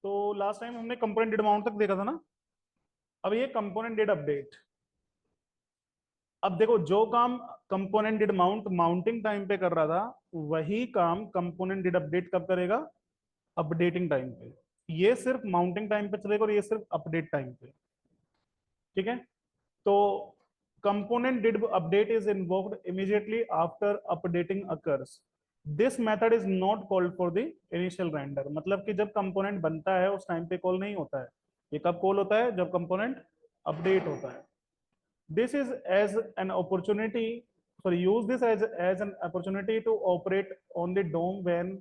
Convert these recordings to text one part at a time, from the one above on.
तो last time हमने component dead amount तक देखा था ना। अब ये कंपोनेंट डेड अपडेट। अब देखो, जो काम component dead amount mounting time पे कर रहा था, वही काम कंपोनेंट डेड अपडेट कब करेगा? अपडेटिंग टाइम पे। ये सिर्फ माउंटिंग टाइम पे चलेगा और ये सिर्फ अपडेट टाइम पे। ठीक है। तो component did update is invoked immediately after updating occurs. This method is not called for the initial render. मतलब कि जब कंपोनेंट बनता है उस टाइम पे कॉल नहीं होता है। ये कब कॉल होता है? जब कंपोनेंट अपडेट होता है। This is as an opportunity, sorry, use this as an opportunity to operate on the DOM when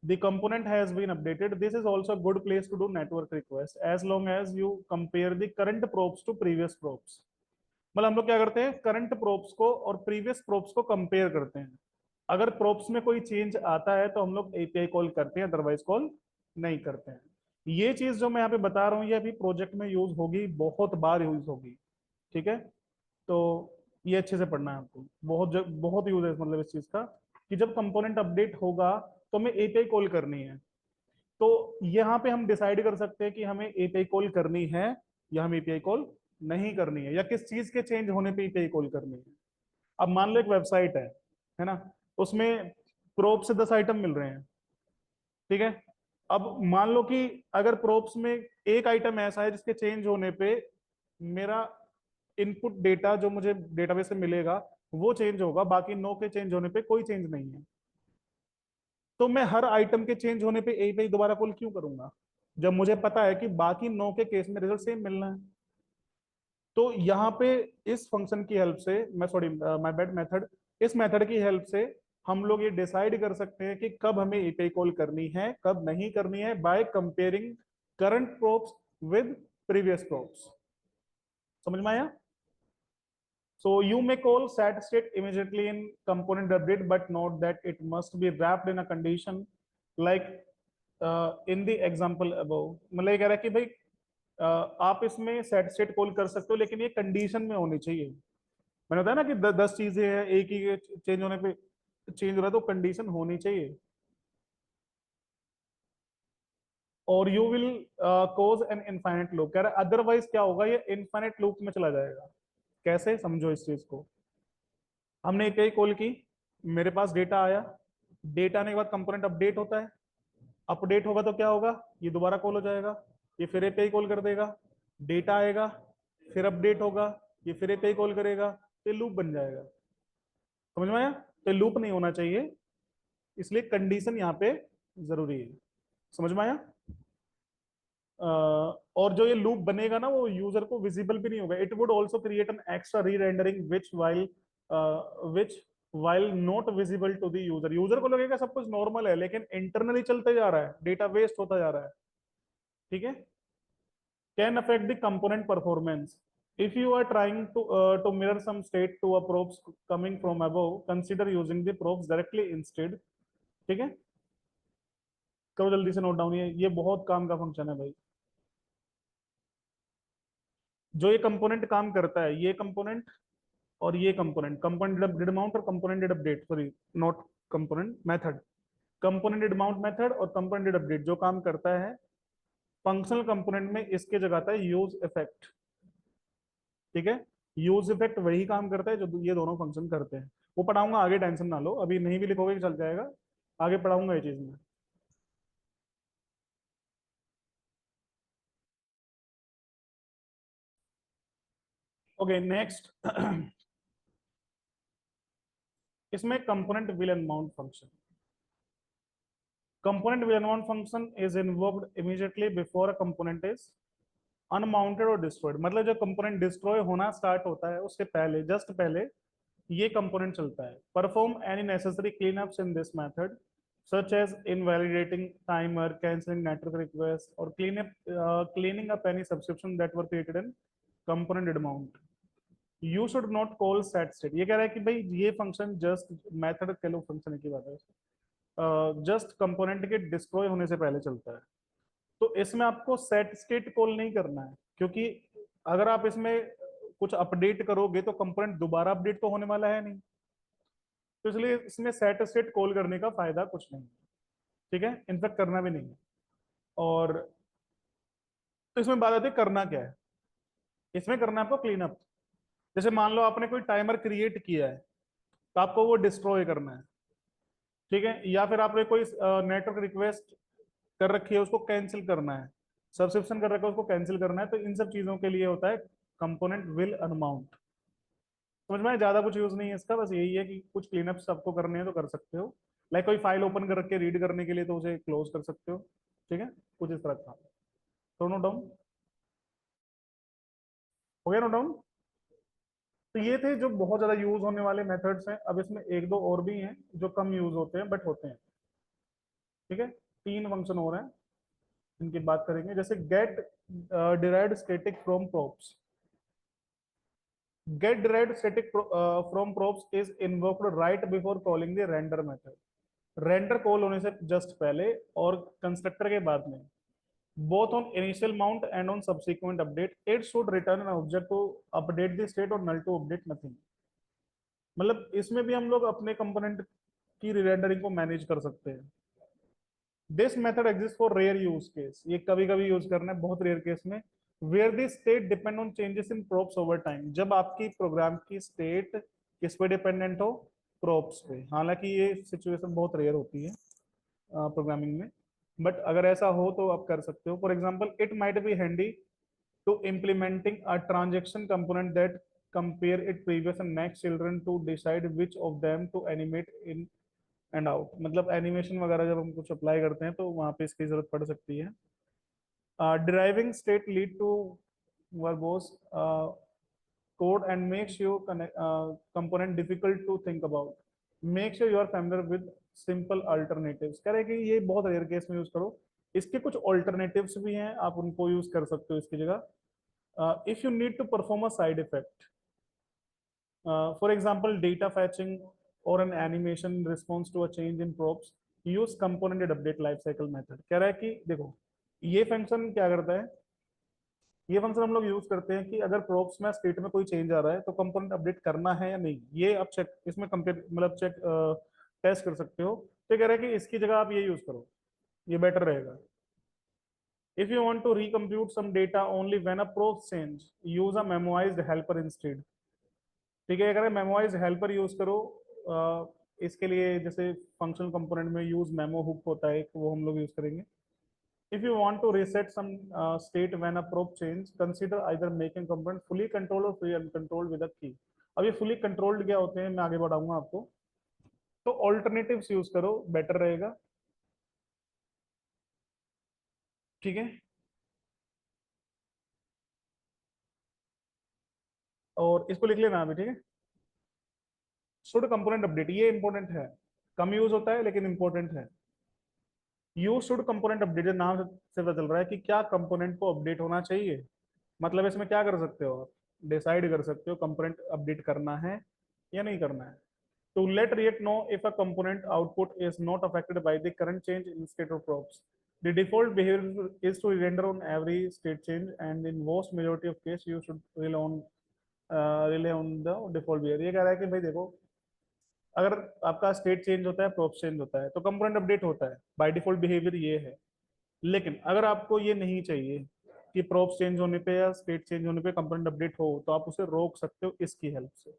the component has been updated. This is also a good place to do network request as long as you compare the current probes to previous probes. मतलब हम लोग क्या करते हैं, current probes को और previous probes को compare करते हैं। अगर प्रोब्स में कोई चेंज आता है तो हम लोग एपीआई कॉल करते हैं, अदरवाइज कॉल नहीं करते हैं। ये चीज जो मैं यहाँ पे बता रहा हूँ ये अभी प्रोजेक्ट में यूज होगी, बहुत बार यूज होगी। ठीक है। तो ये अच्छे से पढ़ना है आपको, बहुत यूज है मतलब इस चीज का, कि जब कंपोनेंट अपडेट होगा तो हमें एपीआई कॉल करनी है। तो यहाँ पे हम डिसाइड कर सकते हैं कि हमें एपीआई कॉल करनी है या हम एपीआई कॉल नहीं करनी है, या किस चीज के चेंज होने पे एपीआई कॉल करनी है। अब मान लो एक वेबसाइट है ना, उसमें प्रोप से 10 आइटम मिल रहे हैं। ठीक है। अब मान लो कि अगर प्रोप्स में एक आइटम ऐसा है जिसके चेंज होने पे मेरा इनपुट डेटा जो मुझे डेटाबेस से मिलेगा वो चेंज होगा, बाकी 9 के चेंज होने पे कोई चेंज नहीं है। तो मैं हर आइटम के चेंज होने पे एक पे दोबारा कॉल क्यों करूंगा, जब मुझे पता है कि बाकी 9 के केस में रिजल्ट सेम मिलना है। तो यहाँ पे इस फंक्शन की हेल्प से, मैं सॉरी माय बैड मेथड, इस मेथड की हेल्प से हम लोग ये डिसाइड कर सकते हैं कि कब हमें एपीआई कॉल करनी है कब नहीं करनी है, by comparing current probes with previous probes. समझ में आया? So you may call set state immediately in component update, but note that it must be wrapped in a condition like in the example above. मतलब ये कह रहा है कि भाई आप इसमें सेट स्टेट कॉल कर सकते हो लेकिन ये कंडीशन में होनी चाहिए। मैंने बताया ना कि 10 चीजें हैं, एक ही चेंज होने पे चेंज हो रहा है तो कंडीशन होनी चाहिए। और you will cause an infinite loop, कह रहा है अदरवाइज क्या होगा, ये इनफाइनाइट लूप में चला जाएगा। कैसे, समझो इस चीज को। हमने एक ही कॉल की, मेरे पास डेटा आया, डेटा आने के बाद कंपोनेंट अपडेट होता है, अपडेट होगा तो क्या होगा, ये दोबारा कॉल हो जाएगा, ये फिर एपीआई कॉल कर देगा, डेटा आएगा, फिर अपडेट होगा, ये फिर एपीआई कॉल करेगा, तो ये लूप बन जाएगा। समझ में आया? तो लूप नहीं होना चाहिए, इसलिए कंडीशन यहाँ पे जरूरी है। समझ में आया? और जो ये लूप बनेगा ना वो यूजर को विजिबल भी नहीं होगा। It would also create an extra re rendering which while not visible to the user. User को लगेगा सब कुछ नॉर्मल है लेकिन इंटरनली चलते जा रहा है, डेटा वेस्ट होता जा रहा है। ठीक है। Can affect the component performance. if you are trying to mirror some state to a probes coming from above, consider using the probes directly instead। ठीक है। करो जल्दी से नोट डाउन, ये बहुत काम का फंक्शन है भाई। जो ये कंपोनेंट काम करता है, ये कंपोनेंट और ये कंपोनेंट, कंपोनेंट डेड अमाउंट और component dead update, sorry not component method, component dead amount method और कंपोनेंट डेड अपडेट जो काम करता है फंक्शनल कंपोनेंट में, इसके जगह आता है यूज इफेक्ट। ठीक है। यूज इफेक्ट वही काम करता है जो ये दोनों फंक्शन करते हैं। वो पढ़ाऊंगा आगे, टेंशन ना लो, अभी नहीं भी लिखोगे चल जाएगा, आगे पढ़ाऊंगा ये चीज में। Okay next. इसमें component will unmount function. Component will unmount function is invoked immediately before a component is unmounted और डिस्ट्रॉयड। मतलब जब कंपोनेंट डिस्ट्रॉय होना स्टार्ट होता है उसके पहले, जस्ट पहले ये कंपोनेंट चलता है। Perform any necessary clean ups in this method such as invalidating timer, canceling network requests, or cleaning up any subscription that were created in component amount. You should not call set state। ये कह रहा है कि भाई ये function just method कह लो, function की बात है, जस्ट कंपोनेंट के डिस्ट्रॉय होने से पहले चलता है। तो इसमें आपको सेट स्टेट कॉल नहीं करना है, क्योंकि अगर आप इसमें कुछ अपडेट करोगे तो कंपोनेंट दोबारा अपडेट तो होने वाला है नहीं। तो इसलिए इसमें सेट स्टेट कॉल करने का फायदा कुछ नहीं है। ठीक है, इनफेक्ट करना भी नहीं है। और तो इसमें बात आती है करना क्या है। इसमें करना है आपको क्लीन अप। जैसे मान लो आपने कोई टाइमर क्रिएट किया है, तो आपको वो डिस्ट्रॉय करना है, ठीक है। या फिर आपने कोई नेटवर्क रिक्वेस्ट कर रखी है, उसको कैंसिल करना है, सब्सक्रिप्शन कर रखा है उसको कैंसिल करना है। तो इन सब चीजों के लिए होता है कंपोनेंट विल अनमाउंट। समझ में आया? ज्यादा कुछ यूज नहीं है इसका, बस यही है कि कुछ क्लीनअप्स आपको करने हैं तो कर सकते हो। लाइक कोई फाइल ओपन कर रख के रीड करने के लिए, तो उसे क्लोज कर सकते हो, ठीक है। कुछ इस तरह का। तो नोट डाउन हो गया, नोट डाउन। तो ये थे जो बहुत ज्यादा यूज होने वाले मेथड्स हैं। अब इसमें एक दो और भी हैं जो कम यूज होते हैं बट होते हैं, ठीक है। तीन फंक्शन और हैं, इनकी बात करेंगे। जैसे get derived static from props. Get derived static from props is invoked right before calling the render method. Render call होने से जस्ट पहले और कंस्ट्रक्टर के बाद में, both on initial mount and on subsequent update, it should return an object to update the state और null to update nothing। मतलब इसमें भी हम लोग अपने कंपोनेंट की रेंडरिंग को मैनेज कर सकते हैं। This method exist for rare use case, ये कभी कभी यूज करना है, बहुत रेयर केस में। Where the state depend on changes in props over time, जब आपकी प्रोग्राम की स्टेट किस पे डिपेंडेंट हो, प्रोप्स पे। हालांकि ये सिचुएशन बहुत रेयर होती है प्रोग्रामिंग में, बट अगर ऐसा हो तो आप कर सकते हो। For example, it might be handy to implementing a transaction component that compare it previous and next children to decide which of them to animate in and out. मतलब एनिमेशन वगैरह जब हम कुछ अप्लाई करते हैं तो वहां पे इसकी जरूरत पड़ सकती है। Deriving state lead to verbose code and makes your component difficult to think about। make sure you are familiar with simple alternatives। कह रहे हैं कि ये बहुत रेयर केस में यूज करो, इसके कुछ ऑल्टरनेटिव्स भी हैं, आप उनको यूज कर सकते हो इसकी जगह। If you need to perform a side effect, for example data fetching or an animation response to a change in props, use component update life cycle method. कह रहा है कि देखो, ये फंक्शन क्या करता है, ये फंक्शन हम लोग यूज करते हैं कि अगर प्रोप्स में स्टेट में कोई चेंज आ रहा है तो कंपोनेंट अपडेट करना है या नहीं, ये आप चेक इसमें कंपेयर मतलब चेक टेस्ट कर सकते हो। तो कह रहा है कि इसकी जगह आप ये यूज करो, ये बेटर रहेगा। If you want to recompute some data only when a prop change, use a memoized helper instead. ठीक है, अगर मेमोइज्ड हेल्पर यूज करो इसके लिए, जैसे फंक्शनल कंपोनेंट में यूज मेमो हुक होता है, वो हम लोग यूज करेंगे। If you want to reset some state when a probe change, consider either making component fully controlled or free uncontrolled with a key। अब ये fully controlled क्या होते हैं मैं आगे बढ़ाऊंगा आपको। तो alternatives यूज करो, बेटर रहेगा, ठीक है। और इसको लिख लेना अभी, ठीक है। शुड कंपोनेंट अपडेट, ये इंपॉर्टेंट है, कम यूज होता है लेकिन इंपॉर्टेंट है। यू शुड कंपोनेंट अपडेट, नाम से पता चल रहा है कि क्या कंपोनेंट को अपडेट होना चाहिए। मतलब इसमें क्या कर सकते हो आप, डिसाइड कर सकते हो कंपोनेंट अपडेट करना है या नहीं करना है। To let React know if a component output is not affected by the current change in state of props, the default behavior is to render on every state change, and in most majority of case you should rely on the default behavior। ये कह रहा है कि भाई देखो, अगर आपका state change होता है, प्रोप चेंज होता है, तो कंपोनेंट अपडेट होता है, बाय डिफॉल्ट बिहेवियर ये है। लेकिन अगर आपको ये नहीं चाहिए कि प्रोप चेंज होने पे या स्टेट चेंज होने पे कंपोनेंट अपडेट हो, तो आप उसे रोक सकते हो इसकी हेल्प से।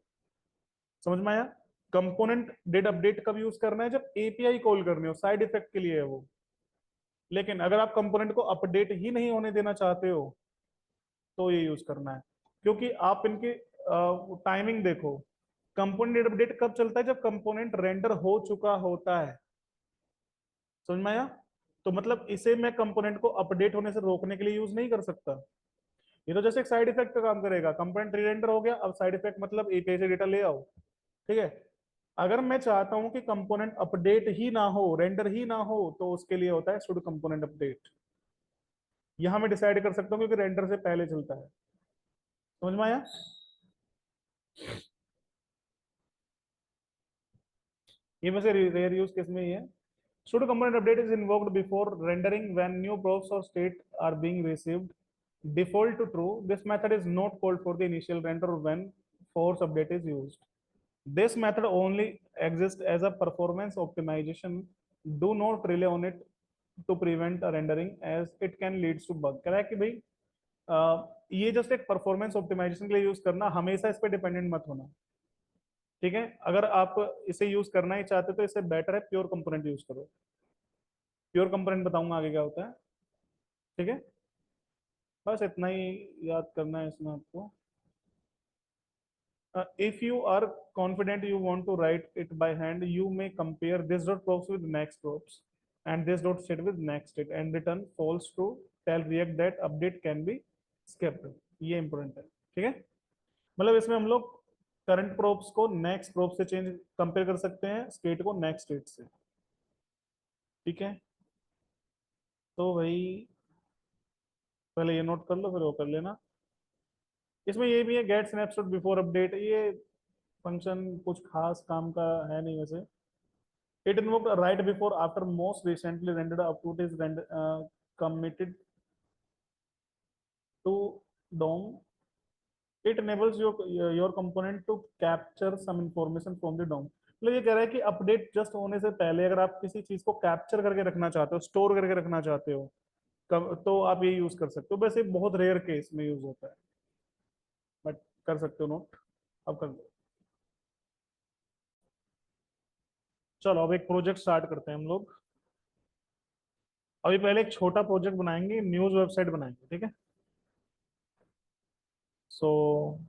समझ में आया? कंपोनेंट डेट अपडेट कब यूज करना है, जब एपीआई कॉल करनी हो, साइड इफेक्ट के लिए है वो। लेकिन अगर आप कंपोनेंट को अपडेट ही नहीं होने देना चाहते हो तो ये यूज करना है, क्योंकि आप इनकी टाइमिंग देखो। कंपोनेंट डेट अपडेट कब चलता है, जब कंपोनेंट रेंडर हो चुका होता है। समझ में आया? तो मतलब इसे मैं कंपोनेंट को अपडेट होने से रोकने के लिए यूज नहीं कर सकता। ये तो जैसे एक साइड इफेक्ट का काम करेगा, कंपोनेंट री-रेंडर हो गया, अब साइड इफेक्ट मतलब एपीआई से डेटा ले आओ, ठीक है। अगर मैं चाहता हूं कि कंपोनेंट अपडेट ही ना हो, रेंडर ही ना हो, तो उसके लिए होता है शुड कंपोनेंट अपडेट। यहां मैं डिसाइड कर सकता हूँ क्योंकि रेंडर से पहले चलता है। समझ में आया? ये वैसे रेयर यूज केस में ही है। Should component update is invoked before rendering when new props or state are being received, default to true। This method is not called for the initial render when force update is used। This method only exists as a performance optimization। Do not rely on it to prevent a rendering as it can lead to bug। कह रहा है कि भाई ये just एक performance optimisation के लिए use करना, हमेशा इस पे डिपेंडेंट मत होना। ठीक है, अगर आप इसे यूज करना ही चाहते हो तो इससे बेटर है प्योर कंपोनेंट यूज करो। प्योर कंपोनेंट बताऊंगा आगे क्या होता है। ठीक है, बस इतना ही याद करना है इसमें आपको। If you are confident you want to write it by hand, you may compare this dot props with next props and this dot state with next state and return false true. Tell React that update can be skipped. ये important है। ठीक है, मतलब इसमें हम लोग current props को next prop से चेंज कंपेयर कर सकते हैं, स्टेट को नेक्स्ट स्टेट से। ठीक है, तो भाई पहले ये नोट कर लो, फिर वो कर लेना। इसमें ये भी है गेट स्नैपशॉट बिफोर अपडेट, ये फंक्शन कुछ खास काम का है नहीं वैसे। It invoked a right before after most recently rendered update is committed to DOM. It enables your component to capture some information from the DOM. मतलब ये कह रहा है कि अपडेट जस्ट होने से पहले अगर आप किसी चीज को कैप्चर करके रखना चाहते हो, स्टोर करके रखना चाहते हो, तो आप ये यूज कर सकते हो। वैसे बहुत रेयर केस में यूज होता है, बट कर सकते हो नोट। अब कर दो। चलो अब एक प्रोजेक्ट स्टार्ट करते हैं हम लोग। अभी पहले एक छोटा प्रोजेक्ट बनाएंगे, न्यूज वेबसाइट बनाएंगे। ठीक है, सो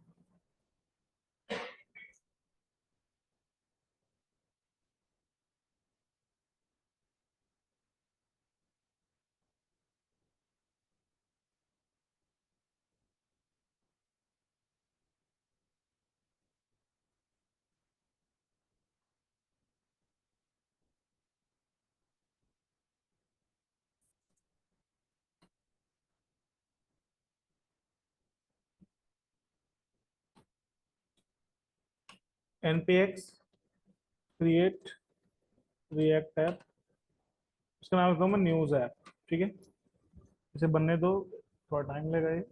npx क्रिएट रिएक्ट ऐप, उसका नाम रखता हूँ मैं न्यूज ऐप। ठीक है, इसे बनने दो, थोड़ा टाइम लगेगा ये।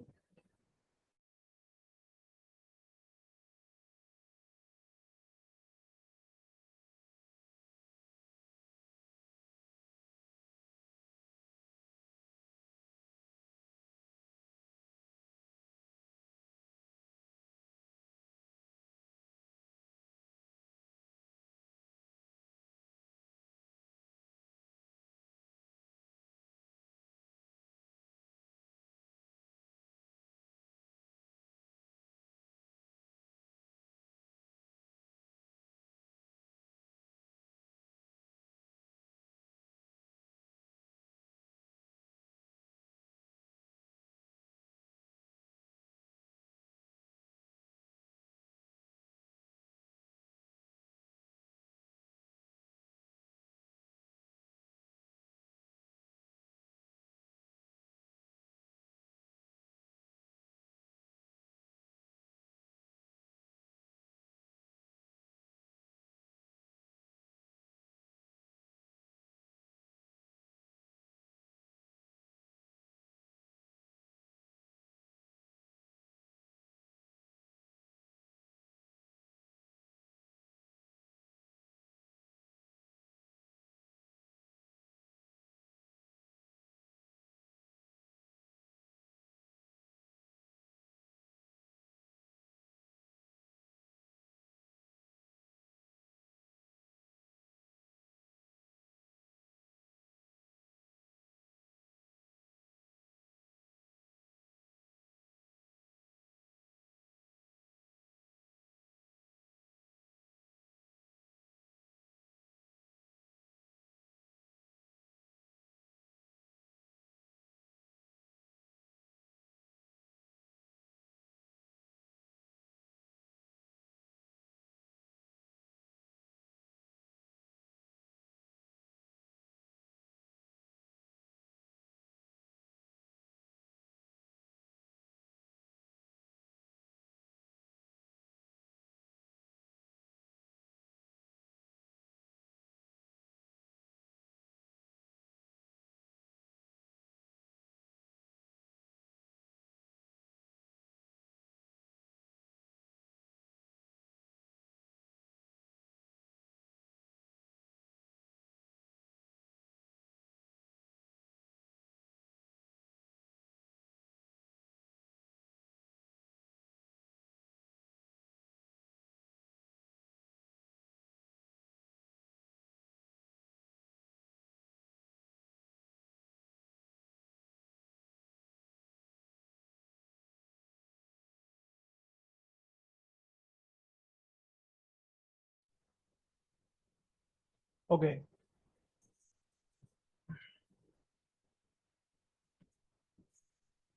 ओके,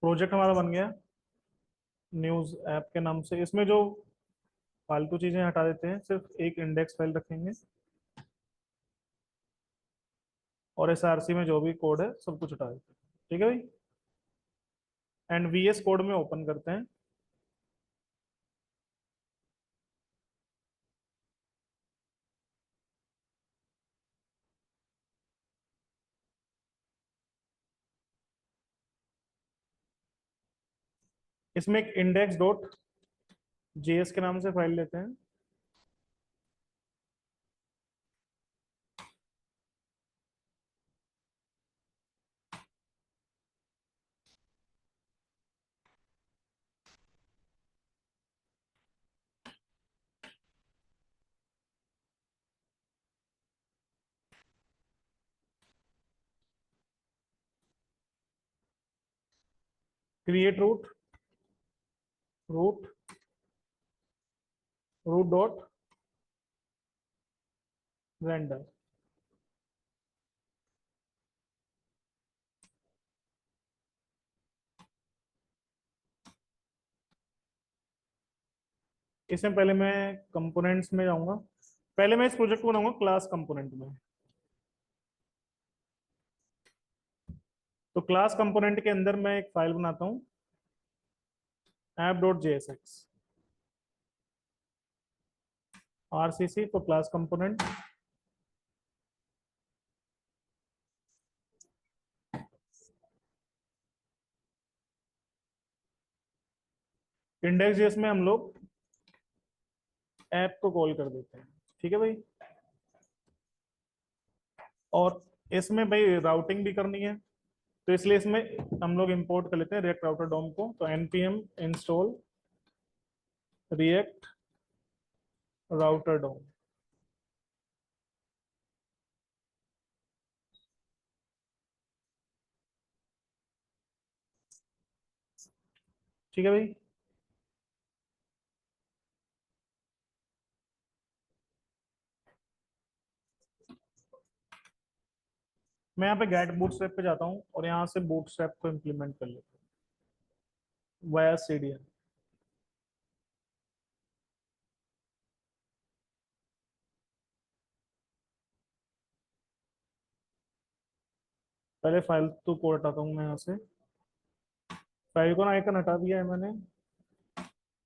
प्रोजेक्ट हमारा बन गया न्यूज ऐप के नाम से। इसमें जो फालतू चीजें हटा देते हैं, सिर्फ एक इंडेक्स फाइल रखेंगे और एसआरसी में जो भी कोड है सब कुछ हटा देते हैं। ठीक है भाई, एंड वीएस कोड में ओपन करते हैं। इसमें एक इंडेक्स डॉट जेएस के नाम से फाइल लेते हैं। Create root, root root dot render. इसमें पहले मैं कंपोनेंट्स में जाऊंगा। पहले मैं इस प्रोजेक्ट को बनाऊंगा क्लास कंपोनेंट में। तो क्लास कंपोनेंट के अंदर मैं एक फाइल बनाता हूँ, app dot JSX, RCC for class component. Index JS में हम लोग ऐप को कॉल कर देते हैं। ठीक है भाई, और इसमें भाई राउटिंग भी करनी है, तो इसलिए इसमें हम लोग इंपोर्ट कर लेते हैं रिएक्ट राउटर डोम को। तो npm इंस्टॉल रिएक्ट राउटर डोम। ठीक है भाई, मैं यहाँ पे गेट बूटस्ट्रैप पे जाता हूँ और यहाँ से बूटस्ट्रैप को इम्प्लीमेंट कर लेता हूँ वाया सीडीएन। पहले फाइल तो कोड हटाता हूँ मैं यहाँ से। फाइल को आइकन हटा दिया है मैंने,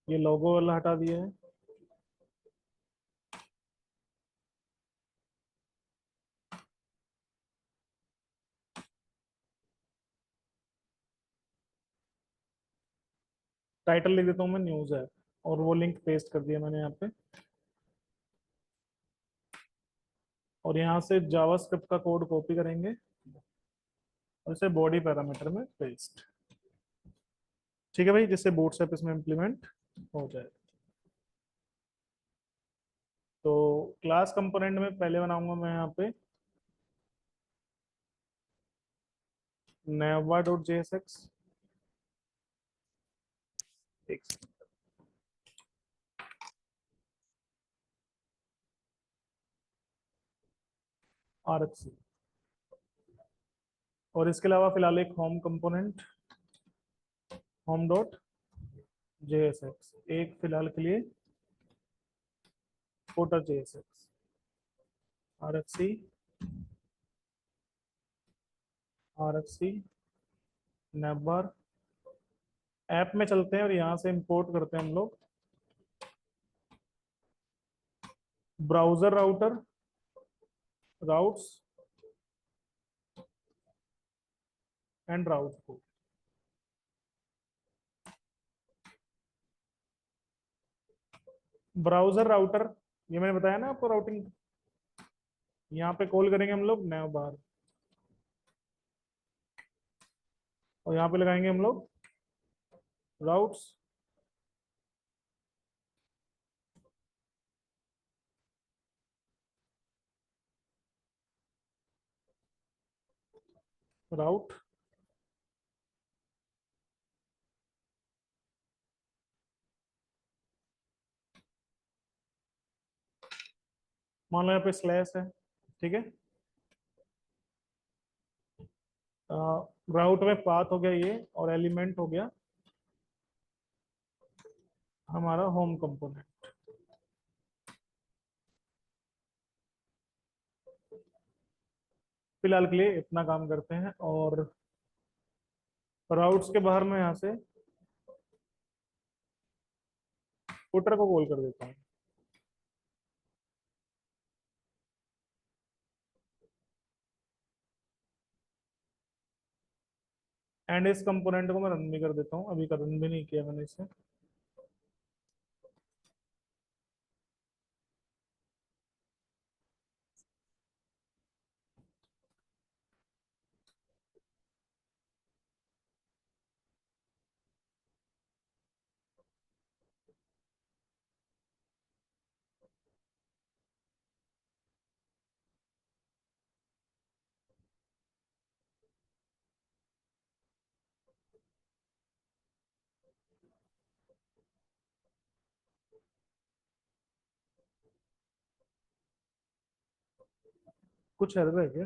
ये लोगो वाला हटा दिया है। टाइटल लिख देता हूँ मैं न्यूज है, और वो लिंक पेस्ट कर दिया मैंने यहाँ पे। और यहाँ से जावास्क्रिप्ट का कोड कॉपी करेंगे और इसे बॉडी पैरामीटर में पेस्ट। ठीक है भाई, जिससे बूटस्ट्रैप इसमें इम्प्लीमेंट हो जाए। तो क्लास कंपोनेंट में पहले बनाऊंगा मैं यहाँ पे navva डॉट जेएसएक्स। आरएक्सी, और इसके अलावा फिलहाल एक home component, home dot JSX, एक फिलहाल के लिए फोटर जेएसएक्स। आरएक्सी, आरएक्सी navbar ऐप में चलते हैं और यहाँ से इंपोर्ट करते हैं हम लोग ब्राउजर राउटर राउट्स एंड राउट को। ब्राउजर राउटर, ये मैंने बताया ना आपको राउटिंग, यहाँ पे कॉल करेंगे हम लोग नैव बार, और यहाँ पे लगाएंगे हम लोग राउट्स राउट। मान लो यहाँ पे स्लैश है, ठीक है। राउट में पाथ हो गया ये, और एलिमेंट हो गया हमारा होम कंपोनेंट। फिलहाल के लिए इतना काम करते हैं, और राउट्स के बाहर में यहाँ से फुटर को कॉल कर देता हूँ। एंड इस कंपोनेंट को मैं रन भी कर देता हूँ, अभी का रन भी नहीं किया मैंने इसे। कुछ एरर है क्या?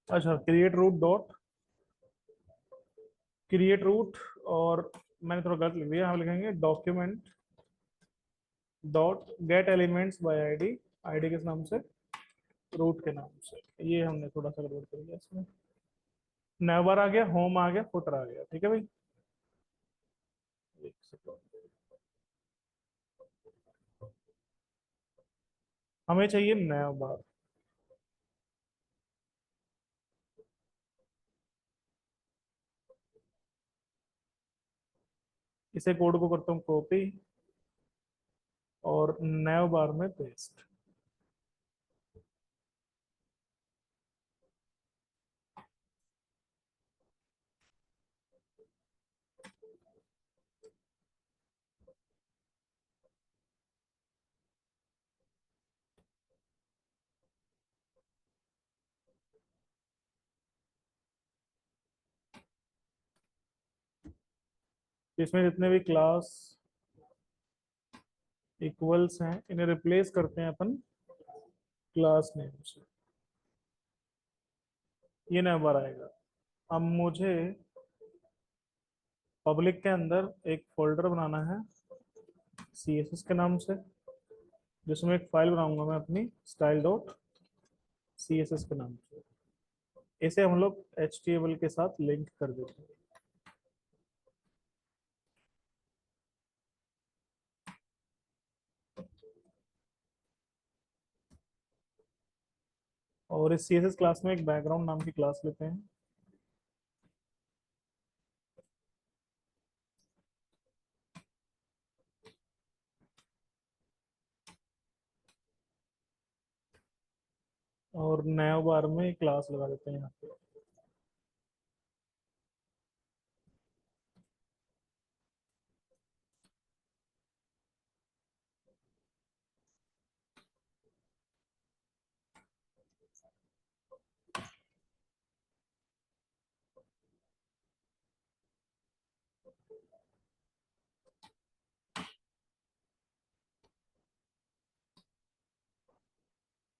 अच्छा, create root dot create root, और मैंने थोड़ा गलत लिख दिया, हम लिखेंगे document dot get elements by ID. ID किस नाम से? रूट के नाम से। ये हमने थोड़ा सा गड़बड़ कर दिया इसमें। नेवर आ गया, होम आ गया, फुटर आ गया। ठीक है भाई, एक सेकंड। हमें चाहिए नेवर। इसे कोड को करता हूँ कॉपी, और नैव बार में पेस्ट। इसमें जितने भी क्लास इक्वल्स हैं, इन्हें रिप्लेस करते हैं अपन क्लास नेम से। ये नैव बार आएगा। अब मुझे पब्लिक के अंदर एक फोल्डर बनाना है CSS के नाम से, जिसमें एक फाइल बनाऊंगा मैं अपनी स्टाइल डॉट CSS के नाम से। इसे हम लोग HTML के साथ लिंक कर देते हैं। और इस CSS क्लास में एक बैकग्राउंड नाम की क्लास लेते हैं। और नया बार में क्लास लगा देते हैं यहाँ पे।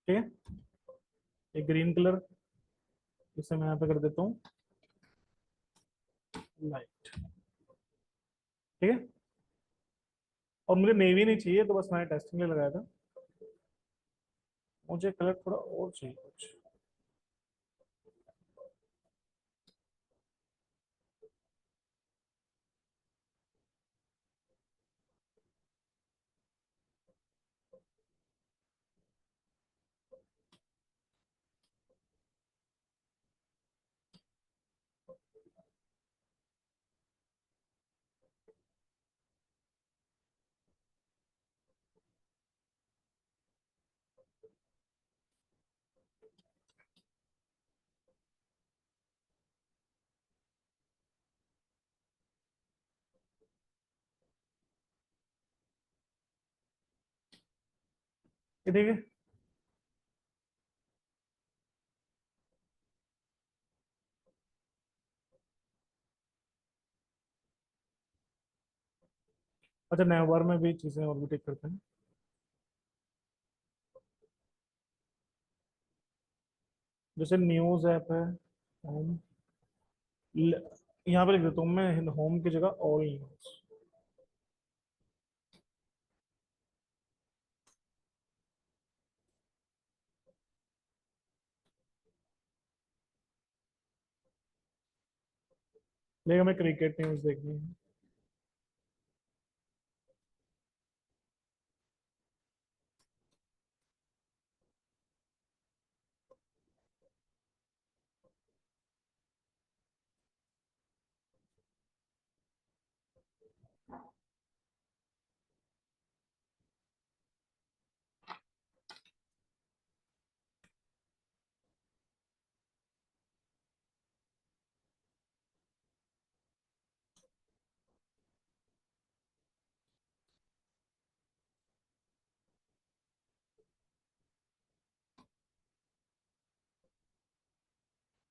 ठीक है, एक ग्रीन कलर, इसे मैं यहाँ पे कर देता हूँ लाइट। ठीक है, और मुझे नेवी नहीं चाहिए, तो बस मैंने टेस्टिंग में लगाया था। मुझे कलर थोड़ा और चाहिए कुछ। ये देखिए, अच्छा नए बार में भी चीजें ओवरटेक करते हैं। जैसे न्यूज ऐप है, होम, यहाँ पे लिख देता हूँ मैं होम की जगह ऑल न्यूज। लेकिन हमें क्रिकेट न्यूज देखनी है।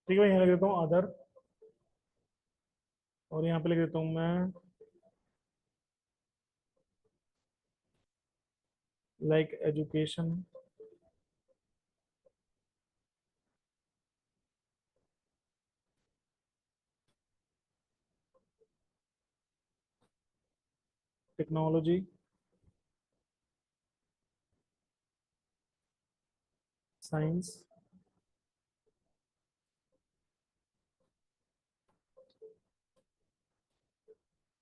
ठीक है, यहाँ लिख देता हूँ अदर, और यहाँ पे लिख देता हूँ मैं like education, technology, science,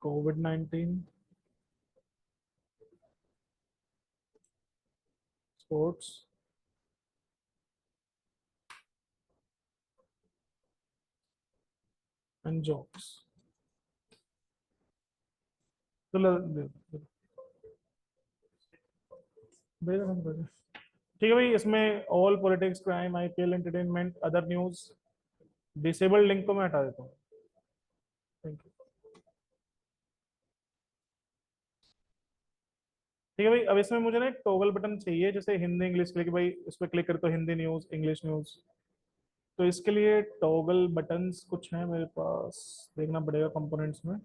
Covid 19, sports and jobs. तो भेज दो, भेज दो। ठीक है भाई, इसमें all politics, crime, IPL, entertainment, other news, disabled link को मैं हटा देता हूँ। Thank you. ठीक है भाई, अब इसमें मुझे ना एक टॉगल बटन चाहिए, जैसे हिंदी इंग्लिश के लिए, कि भाई इस पर क्लिक कर तो हिंदी न्यूज, इंग्लिश न्यूज। तो इसके लिए टॉगल बटन्स कुछ हैं मेरे पास, देखना पड़ेगा कंपोनेंट्स में।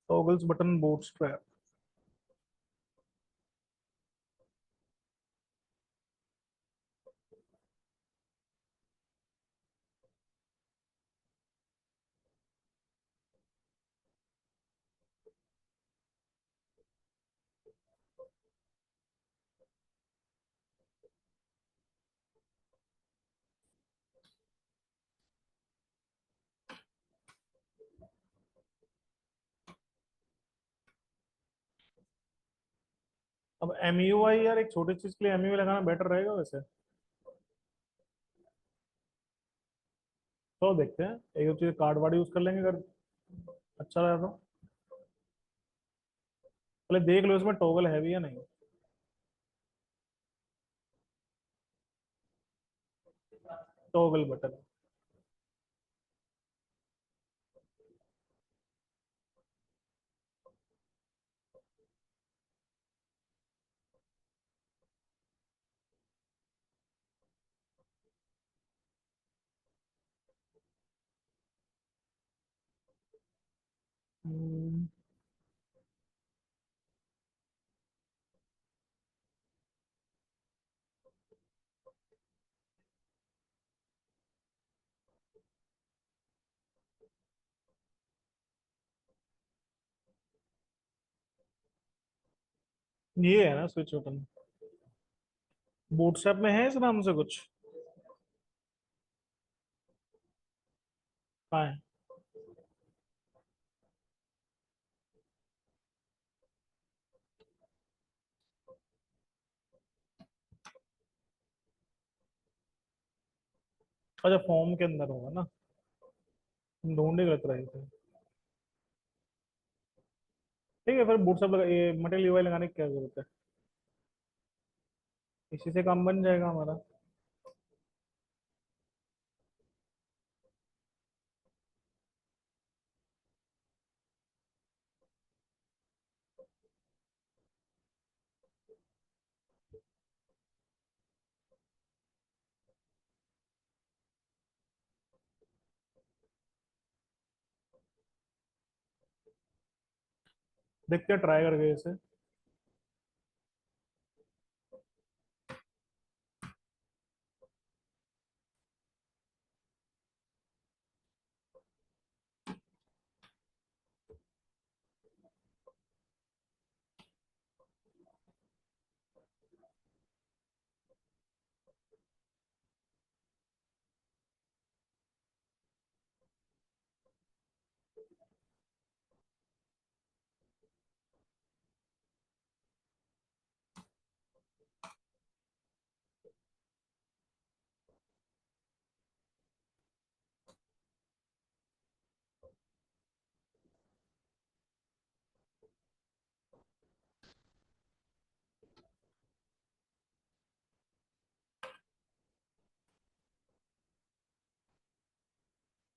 Toggles button bootstrap. अब एम यू आई यार, एक छोटी चीज के लिए एम यू लगाना बेटर रहेगा वैसे। तो देखते हैं, एक दो चीज कार्ड वार्ड यूज कर लेंगे अगर अच्छा रहा तो। पहले देख लो इसमें टॉगल है भी या नहीं। Toggle button. हम्म, ये है ना स्विच बटन। बूटस्ट्रैप में है इस नाम से कुछ? कहाँ है? अच्छा, फॉर्म के अंदर होगा ना। हम ढूंढ ही गलत रहे थे। ठीक है, फिर बूटस्ट्रैप लगा, ये मटेरियल यूआई लगाने की क्या जरूरत है? इसी से काम बन जाएगा हमारा। देखते हैं ट्राई करके इसे।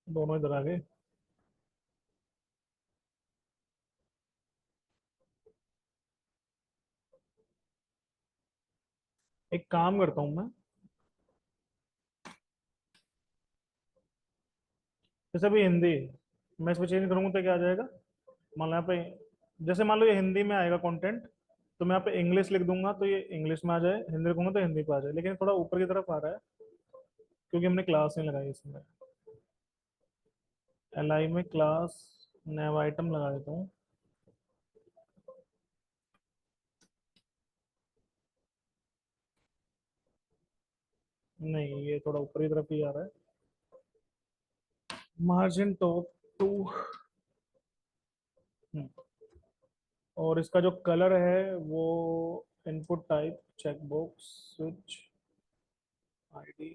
दोनों इधर आ गए। एक काम करता हूँ मैं। जैसे अभी हिंदी है, मैं इसमें चेंज करूंगा तो क्या आ जाएगा? मान लो यहाँ पे, जैसे मान लो ये हिंदी में आएगा कंटेंट, तो मैं यहाँ पे इंग्लिश लिख दूंगा तो ये इंग्लिश में आ जाए, हिंदी लिखूंगा तो हिंदी पे आ जाए, लेकिन थोड़ा ऊपर की तरफ आ रहा है क्योंकि हमने क्लास नहीं लगाई इसमें। एल आई में क्लास नया आइटम लगा देता हूँ। नहीं, ये थोड़ा ऊपर की तरफ ही आ रहा है। Margin top two. और इसका जो कलर है वो input type checkbox switch ID.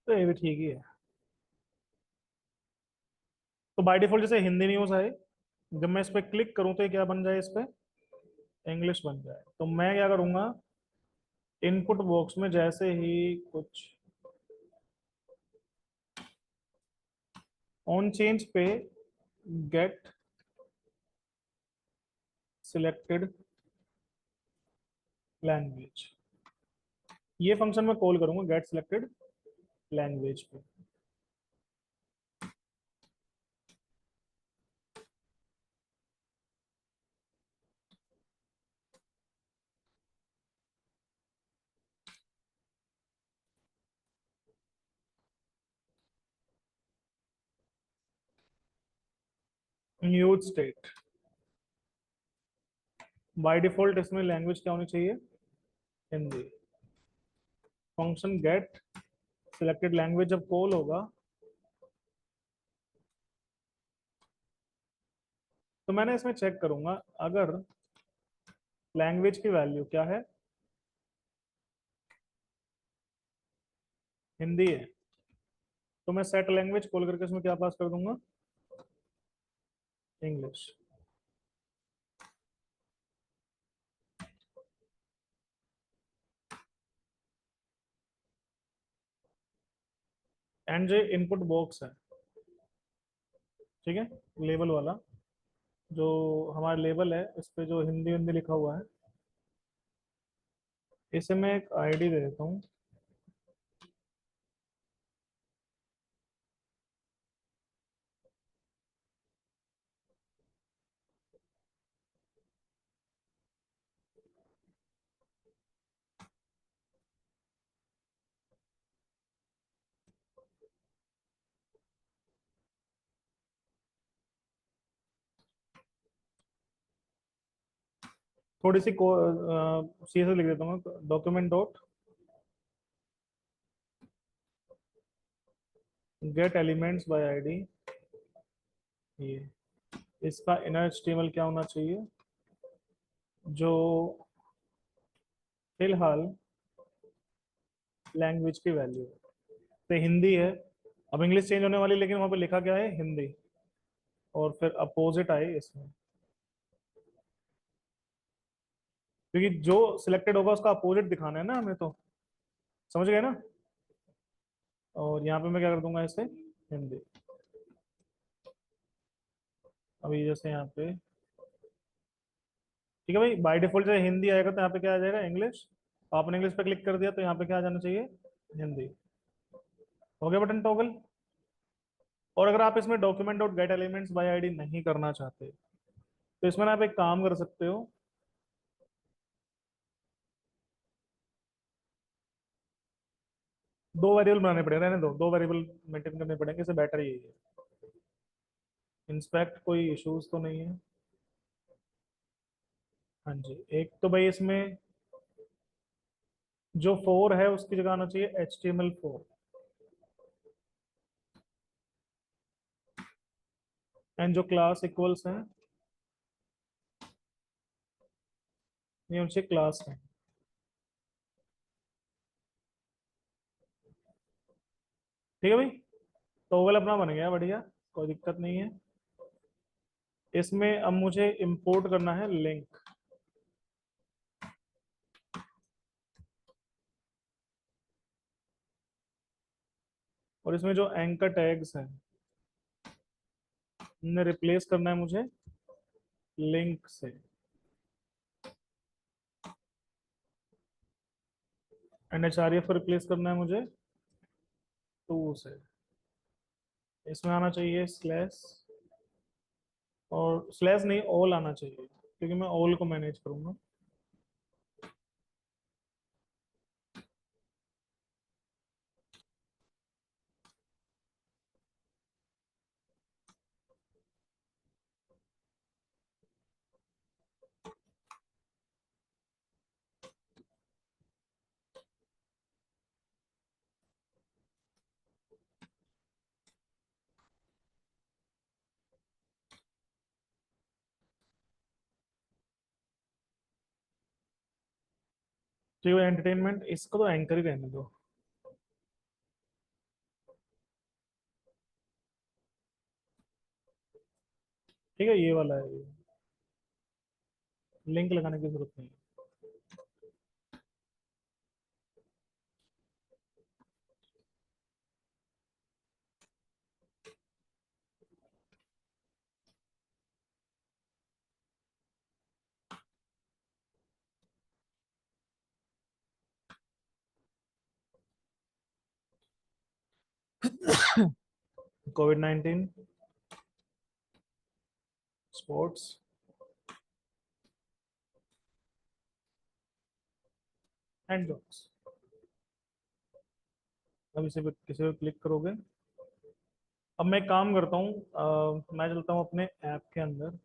तो ये भी ठीक ही है। तो बाय डिफॉल्ट जैसे हिंदी न्यूज है, जब मैं इस पर क्लिक करूं तो ये क्या बन जाए, इस पे इंग्लिश बन जाए। तो मैं क्या करूंगा, इनपुट बॉक्स में जैसे ही कुछ ऑन चेंज पे गेट सिलेक्टेड लैंग्वेज, ये फंक्शन मैं कॉल करूंगा गेट सिलेक्टेड लैंग्वेज पे। न्यूज स्टेट, बाय डिफॉल्ट इसमें लैंग्वेज क्या होनी चाहिए? Hindi. Function get selected language जब कॉल होगा, तो मैंने इसमें चेक करूंगा अगर लैंग्वेज की वैल्यू क्या है, हिंदी है, तो मैं सेट लैंग्वेज कॉल करके इसमें क्या पास कर दूंगा? इंग्लिश। एंड जो इनपुट बॉक्स है, ठीक है, लेवल वाला, जो हमारा लेबल है इस पे जो हिंदी हिंदी लिखा हुआ है, इसे मैं एक आईडी दे देता हूँ। थोड़ी सी सी से लिख देता हूँ, document dot get elements by ID. ये इसका इनर एचटीएमएल क्या होना चाहिए, जो फिलहाल लैंग्वेज की वैल्यू है, तो हिंदी है। अब इंग्लिश चेंज होने वाली, लेकिन वहां पे लिखा क्या है, हिंदी। और फिर अपोजिट आए इसमें, क्योंकि जो सिलेक्टेड होगा उसका अपोजिट दिखाना है ना हमें, तो समझ गए ना। और यहाँ पे मैं क्या कर दूंगा इसे, हिंदी। अभी जैसे यहाँ पे, ठीक है भाई, बाय डिफॉल्ट जैसे हिंदी आएगा तो यहाँ पे क्या आ जाएगा, इंग्लिश। आपने इंग्लिश पे क्लिक कर दिया तो यहाँ पे क्या आ जाना चाहिए, हिंदी। हो गया बटन टॉगल। और अगर आप इसमें document dot get elements by ID नहीं करना चाहते, तो इसमें ना आप एक काम कर सकते हो। दो वेरिएबल बनाने पड़ेंगे, रहने दो, दो वेरिएबल मेंटेन करने पड़ेंगे, इससे बेटर यही है। इंस्पेक्ट कोई इश्यूज तो नहीं है। हाँ जी, एक तो भाई इसमें जो फोर है उसकी जगह आना चाहिए HTML4। एंड जो क्लास इक्वल्स हैं, ये उनसे क्लास है। ठीक है भाई, टॉगल अपना बन गया, बढ़िया, कोई दिक्कत नहीं है। इसमें अब मुझे इंपोर्ट करना है लिंक। और इसमें जो एंकर टैग्स हैं, इन्हें रिप्लेस करना है मुझे लिंक से। एंड HRF को रिप्लेस करना है मुझे टू से। इसमें आना चाहिए स्लैश, और स्लैश नहीं, ऑल आना चाहिए, क्योंकि मैं ऑल को मैनेज करूंगा। ठीक है, एंटरटेनमेंट इसको तो एंकर ही रहने दो। ठीक है, ये वाला है, लिंक लगाने की जरूरत नहीं है। 19 स्पोर्ट्स एंड जॉब्स। अब इसे किसी पे क्लिक करोगे। अब मैं एक काम करता हूँ, मैं चलता हूँ अपने ऐप के अंदर,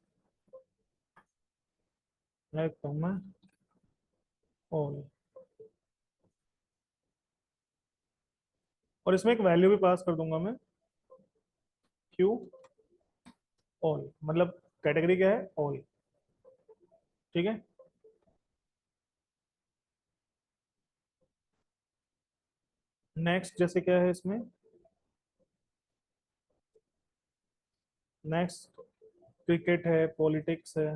मैं लिखता हूँ मैं ऑल। और इसमें एक वैल्यू भी पास कर दूंगा मैं, क्यू ऑल, मतलब कैटेगरी क्या है, ऑल। ठीक है। नेक्स्ट जैसे क्या है इसमें, नेक्स्ट क्रिकेट है, पॉलिटिक्स है,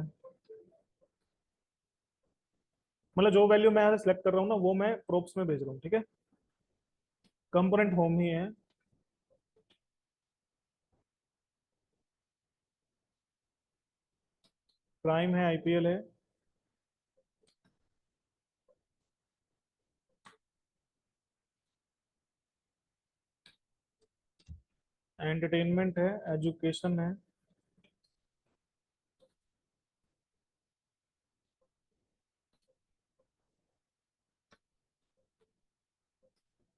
मतलब जो वैल्यू मैं यहाँ से सिलेक्ट कर रहा हूँ ना, वो मैं प्रोप्स में भेज रहा हूँ। ठीक है, कंपोनेंट होम ही है। क्राइम है, आईपीएल है, एंटरटेनमेंट है, एजुकेशन है,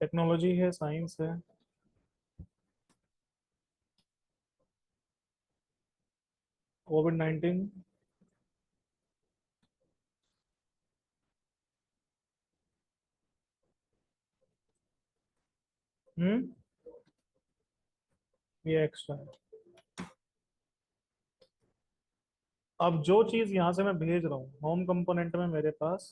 टेक्नोलॉजी है, साइंस है, कोविड 19। हम्म, ये एक्स्ट्रा है। अब जो चीज यहाँ से मैं भेज रहा हूँ होम कंपोनेंट में मेरे पास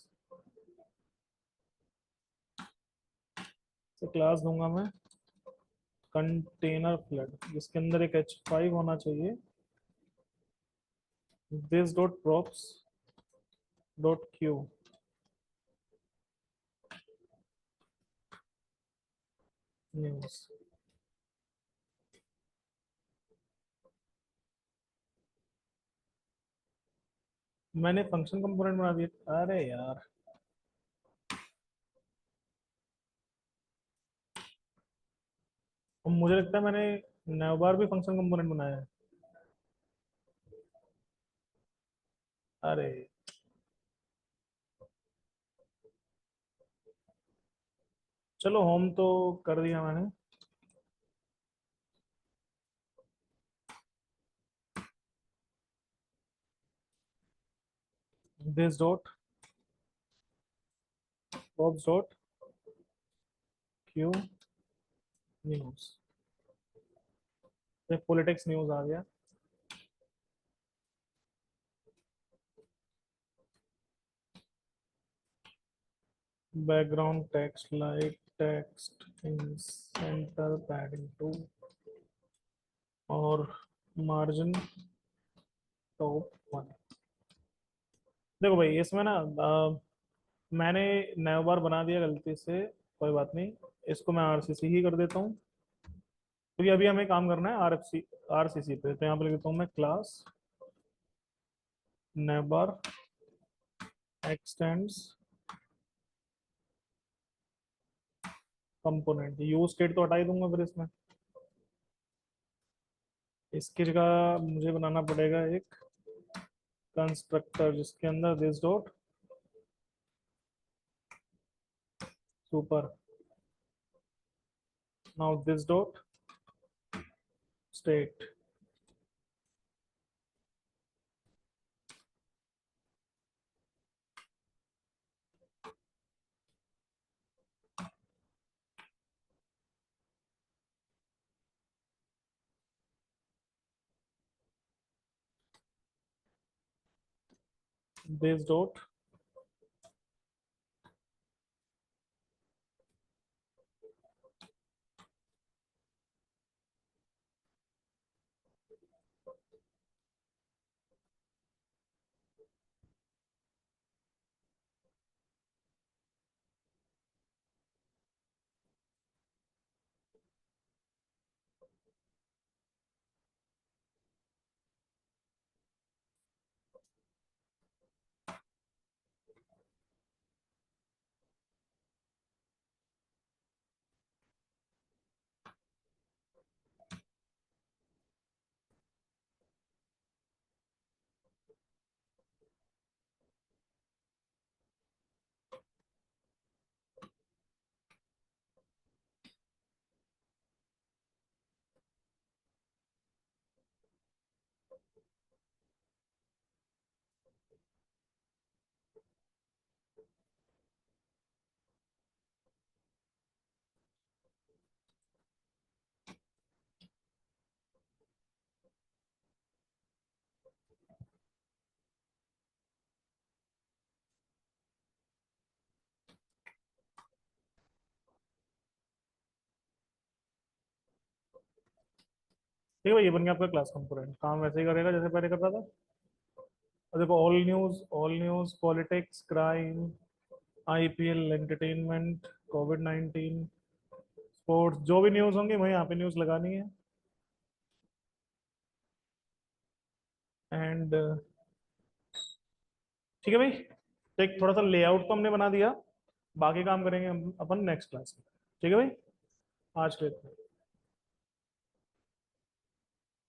से क्लास दूंगा मैं कंटेनर फ्लड, जिसके अंदर एक H5 होना चाहिए, this dot props dot Q. News, मैंने फंक्शन कंपोनेंट बना दिया, अरे यार। अब मुझे लगता है मैंने नौ बार भी फंक्शन कंपोनेंट बनाया है। अरे, चलो होम तो कर दिया मैंने। This dot props dot Q news, politics news आ गया। Background text like text in centre padding 2 और मार्जिन टॉप 1। देखो भाई इसमें ना मैंने नौ बार बना दिया गलती से, कोई बात नहीं, इसको मैं आरसीसी ही कर देता हूँ, क्योंकि अभी हमें काम करना है आरसीसी पे। तो यहाँ पे लिख देता हूँ मैं class neighbour x tends component, use state तो हटा ही दूंगा फिर इसमें। इसकी जगह मुझे बनाना पड़ेगा एक कंस्ट्रक्टर जिसके अंदर this dot super, now this dot state, this dot ठीक है भाई, ये बन गया आपका क्लास कंपोनेंट। काम वैसे ही करेगा जैसे पहले करता था। और देखो all news politics crime IPL entertainment Covid 19 sports, जो भी न्यूज होंगी वही यहाँ पे न्यूज लगानी है। एंड ठीक है भाई, तो एक थोड़ा सा लेआउट तो हमने बना दिया, बाकी काम करेंगे हम अपन नेक्स्ट क्लास में। ठीक है भाई, आज के लिए।